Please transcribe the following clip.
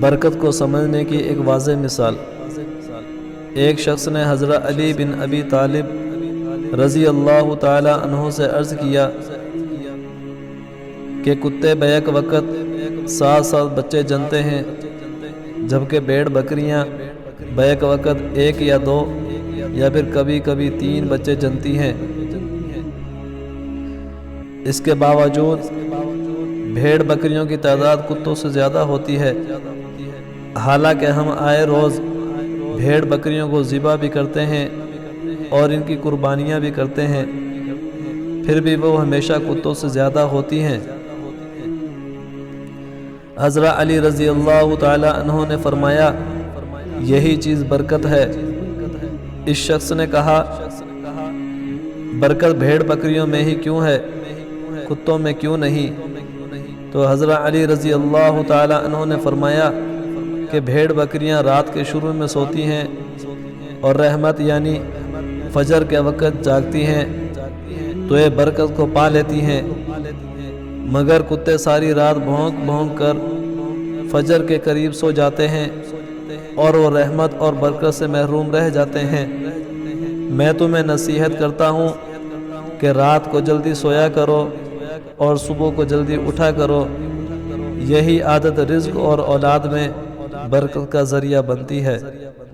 برکت کو سمجھنے کی ایک واضح مثال، ایک شخص نے حضرت علی بن ابی طالب رضی اللہ تعالی عنہ سے عرض کیا کہ کتے بیک وقت 7 بچے جنتے ہیں، جبکہ بھیڑ بکریاں بیک وقت 1 یا 2 یا پھر کبھی کبھی 3 بچے جنتی ہیں۔ اس کے باوجود بھیڑ بکریوں کی تعداد کتوں سے زیادہ ہوتی ہے، حالانکہ ہم آئے روز بھیڑ بکریوں کو ذبح بھی کرتے ہیں اور ان کی قربانیاں بھی کرتے ہیں، پھر بھی وہ ہمیشہ کتوں سے زیادہ ہوتی ہیں۔ حضرت علی رضی اللہ تعالی عنہ نے فرمایا، یہی چیز برکت ہے۔ اس شخص نے کہا، برکت بھیڑ بکریوں میں ہی کیوں ہے، کتوں میں کیوں نہیں؟ تو حضرت علی رضی اللہ تعالی عنہ نے فرمایا کہ بھیڑ بکریاں رات کے شروع میں سوتی ہیں اور رحمت یعنی فجر کے وقت جاگتی ہیں تو یہ برکت کو پا لیتی ہیں، مگر کتے ساری رات بھونک بھونک کر فجر کے قریب سو جاتے ہیں اور وہ رحمت اور برکت سے محروم رہ جاتے ہیں۔ میں تمہیں نصیحت کرتا ہوں کہ رات کو جلدی سویا کرو اور صبح کو جلدی اٹھا کرو، یہی عادت رزق اور اولاد میں برکت کا ذریعہ بنتی ہے۔